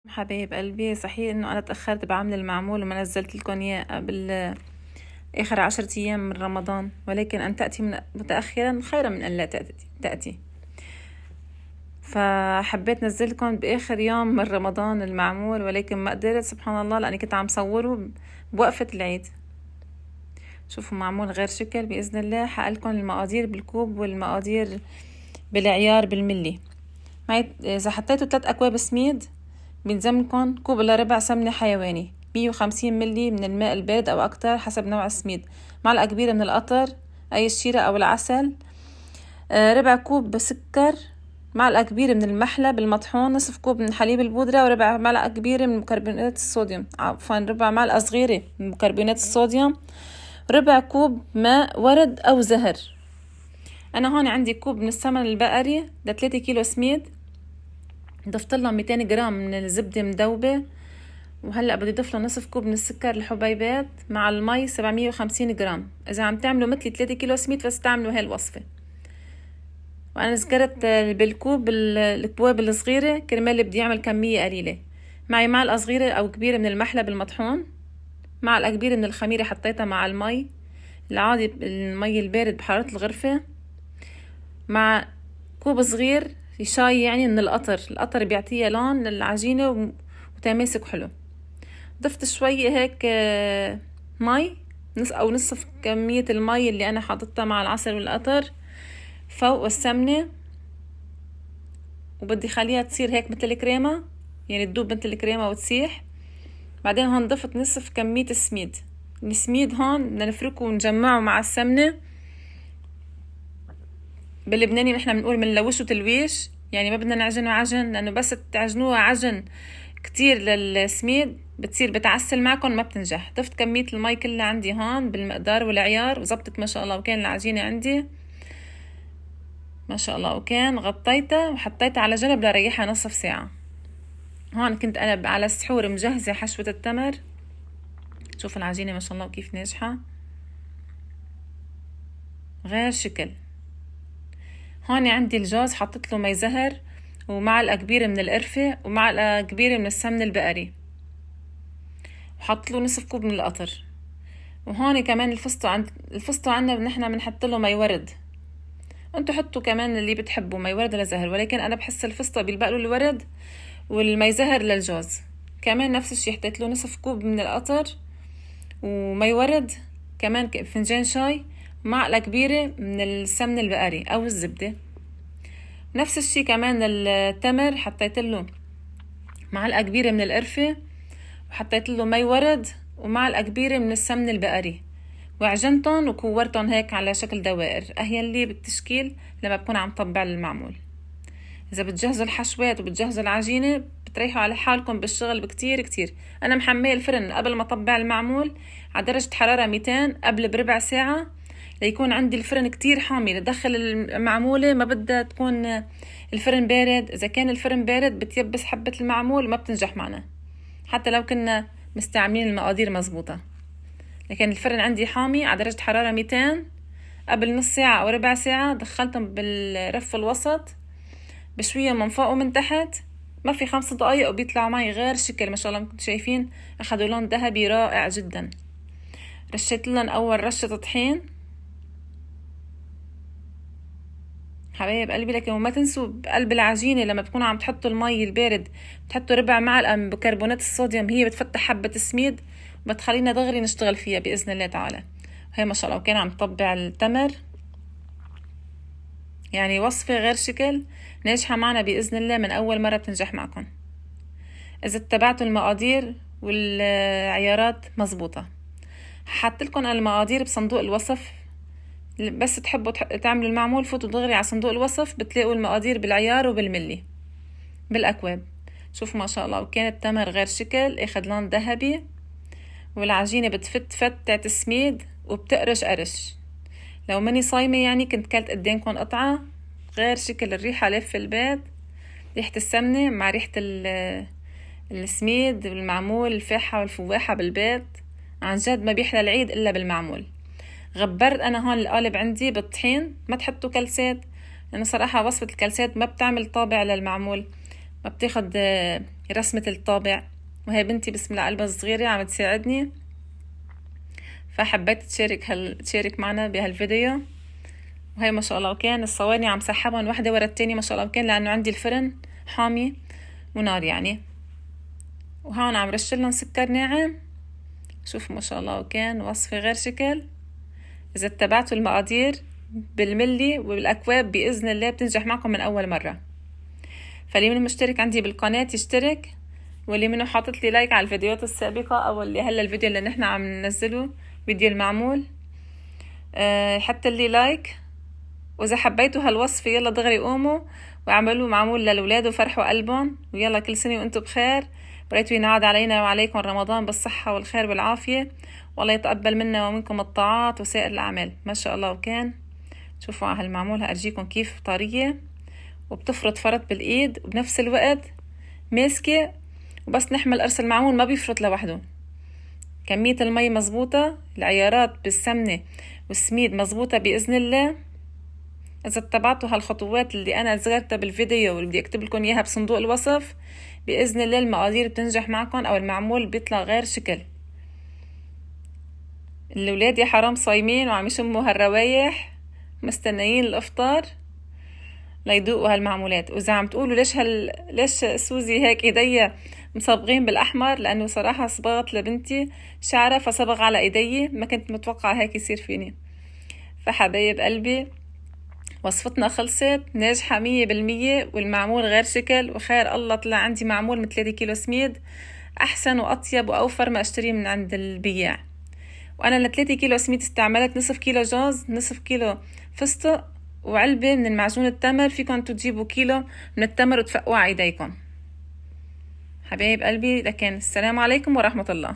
حبايب قلبي، صحيح انه انا تأخرت بعمل المعمول وما نزلت لكم اياه قبل اخر 10 ايام من رمضان، ولكن ان تأتي متأخرا خيرا من ان لا تأتي. فحبيت نزلكم باخر يوم من رمضان المعمول، ولكن ما قدرت سبحان الله لاني كنت عم صوره بوقفة العيد. شوفوا معمول غير شكل بإذن الله. حقلكم المقادير بالكوب والمقادير بالعيار بالملي. اذا حطيتوا 3 اكواب سميد بيلزمكن كوب الا ربع سمنة حيواني، 150 ملي من الماء البارد او اكتر حسب نوع السميد، معلقة كبيرة من القطر اي الشيرة او العسل، ربع كوب سكر، معلقة كبيرة من المحلب المطحون، نصف كوب من حليب البودرة، وربع معلقة كبيرة من مكربونات الصوديوم، عفوا ربع معلقة صغيرة من مكربونات الصوديوم، ربع كوب ماء ورد او زهر. انا هون عندي كوب من السمن البقري ل3 كيلو سميد، ضفت لهم 200 جرام من الزبدة مذوبة، وهلا بدي اضيف له نصف كوب من السكر الحبيبات مع المي 750 جرام. اذا عم تعملوا مثلي 3 كيلو سميد فاستعملوا هاي الوصفة. وانا ذكرت بالكوب الكبواب الصغيرة كرمال بدي اعمل كمية قليلة. معي معلقة صغيرة او كبيرة من المحلب المطحون، معلقة كبيرة من الخميرة حطيتها مع المي العادي، المي البارد بحرارة الغرفة، مع كوب صغير شاي يعني من القطر بيعطيها لون للعجينة وتماسك حلو. ضفت شوي هيك مي، نصف كمية المي اللي انا حاطتها مع العسل والقطر فوق السمنة، وبدي خليها تصير هيك مثل الكريمة، يعني تدوب مثل الكريمة وتسيح. بعدين هون ضفت نصف كمية السميد هون بدنا نفركه ونجمعه مع السمنة. باللبناني نحنا بنقول منلوشه تلويش، يعني ما بدنا نعجنه عجن، لانه بس تعجنوه عجن كتير للسميد بتصير بتعسل معكم ما بتنجح. ضفت كمية المي كلها عندي هون بالمقدار والعيار وزبطت ما شاء الله، وكان العجينة عندي ما شاء الله، وكان غطيتها وحطيتها على جنب لريحها نصف ساعة. هون كنت انا على السحور مجهزة حشوة التمر. شوف العجينة ما شاء الله كيف ناجحة غير شكل. هون عندي الجوز حطيت له مي زهر ومعلقة كبيرة من القرفة ومعلقة كبيرة من السمن البقري، وحط له نصف كوب من القطر. وهون كمان الفستق عندنا نحنا بنحط له مي ورد، انتوا حطوا كمان اللي بتحبوا مي ورد ولا زهر، ولكن انا بحس الفستق بيلبق له الورد والمي زهر للجوز. كمان نفس الشي حطيت له نصف كوب من القطر ومي ورد، كمان فنجان شاي، معلقة كبيرة من السمن البقري او الزبدة. نفس الشي كمان التمر حطيت له معلقة كبيرة من القرفة، وحطيت له مي ورد ومعلقة كبيرة من السمن البقري، وعجنتهم وكورتهم هيك على شكل دوائر اهين لي بالتشكيل لما بكون عم طبع المعمول. اذا بتجهزوا الحشوات وبتجهزوا العجينة بتريحوا على حالكم بالشغل بكتير كتير. انا محمية الفرن قبل ما طبع المعمول على درجة حرارة 200 قبل بربع ساعة، ليكون عندي الفرن كتير حامي لدخل المعمولة، ما بدها تكون الفرن بارد. اذا كان الفرن بارد بتيبس حبة المعمول وما بتنجح معنا حتى لو كنا مستعملين المقادير مزبوطة. لكن الفرن عندي حامي على درجة حرارة 200 قبل نص ساعة او ربع ساعة. دخلتهم بالرف الوسط بشوية من فوق ومن تحت، ما في 5 دقايق وبيطلعوا معي غير شكل ما شاء الله. كنتوا شايفين اخذوا لون ذهبي رائع جدا. رشيت لهم اول رشة طحين حبايب قلبي، لكن وما تنسوا بقلب العجينة لما تكونوا عم تحطوا المي البارد تحطوا ربع معلقة من بيكربونات الصوديوم، هي بتفتح حبة السميد وبتخلينا دغري نشتغل فيها بإذن الله تعالى. هي ما شاء الله وكان عم تطبع التمر، يعني وصفة غير شكل ناجحة معنا بإذن الله، من أول مرة بتنجح معكم إذا اتبعتوا المقادير والعيارات مزبوطة. حط لكم المقادير بصندوق الوصف، بس تحبوا تعملوا المعمول فوتوا دغري على صندوق الوصف بتلاقوا المقادير بالعيار وبالملي بالأكواب. شوفوا ما شاء الله، وكان التمر غير شكل اخد لون ذهبي، والعجينة بتفتت السميد وبتقرش قرش. لو ماني صايمة يعني كنت كلت قدامكم قطعة غير شكل. الريحة لف البيت، ريحة السمنة مع ريحة السميد والمعمول، الفاحة والفواحة بالبيت. عن جد ما بيحلى العيد إلا بالمعمول. غبرت أنا هون القالب عندي بالطحين، ما تحطوا كلسات لأنه صراحة وصفة الكلسات ما بتعمل طابع للمعمول، ما بتاخد رسمة الطابع. وهي بنتي بسم الله قلبها الصغيرة عم تساعدني، فحبيت تشارك معنا بهالفيديو. وهي ما شاء الله وكان الصواني عم سحبهم واحدة ورا التانية ما شاء الله وكان، لأنه عندي الفرن حامي ونار يعني. وهون عم رشلهم سكر ناعم. شوفوا ما شاء الله وكان وصفة غير شكل. إذا اتبعتوا المقادير بالملي وبالأكواب بإذن الله بتنجح معكم من أول مرة. فاللي منه مشترك عندي بالقناة يشترك، واللي منه حاطط لي لايك على الفيديوهات السابقة أو اللي هلا الفيديو اللي نحن عم ننزله فيديو المعمول حتى اللي لايك. وإذا حبيتوا هالوصفة يلا دغري قوموا وعملوا معمول للولاد وفرحوا قلبهم. ويلا كل سنة وانتم بخير، بريتوا ينعاد علينا وعليكم رمضان بالصحة والخير والعافية، والله يتقبل منا ومنكم الطاعات وسائر الأعمال. ما شاء الله وكان شوفوا على هالمعمول هأرجيكم كيف طرية وبتفرط فرط بالإيد وبنفس الوقت ماسكة، وبس نحمل قرص المعمول ما بيفرط لوحده. كمية المي مزبوطة، العيارات بالسمنة والسميد مزبوطة بإذن الله. إذا اتبعتوا هالخطوات اللي أنا ذكرتها بالفيديو واللي بدي أكتب لكم إياها بصندوق الوصف بإذن الله المقادير بتنجح معكم أو المعمول بيطلع غير شكل. الولاد يا حرام صايمين وعم يشموا هالروايح مستنيين الإفطار ليدوقوا هالمعمولات. وإذا عم تقولوا ليش سوزي هيك إيديا مصبغين بالأحمر، لأنه صراحة صبغت لبنتي شعرها فصبغ على إيدي، ما كنت متوقعة هيك يصير فيني. فحبايب قلبي وصفتنا خلصت ناجحة 100%، والمعمول غير شكل وخير الله. طلع عندي معمول من 3 كيلو سميد أحسن وأطيب وأوفر ما أشتريه من عند البياع. وأنا ل3 كيلو سميد استعملت نصف كيلو جوز، نصف كيلو فستق، وعلبة من المعجون التمر. فيكم تجيبوا كيلو من التمر وتفقوا على ايديكم. حبايب قلبي، لكن السلام عليكم ورحمة الله.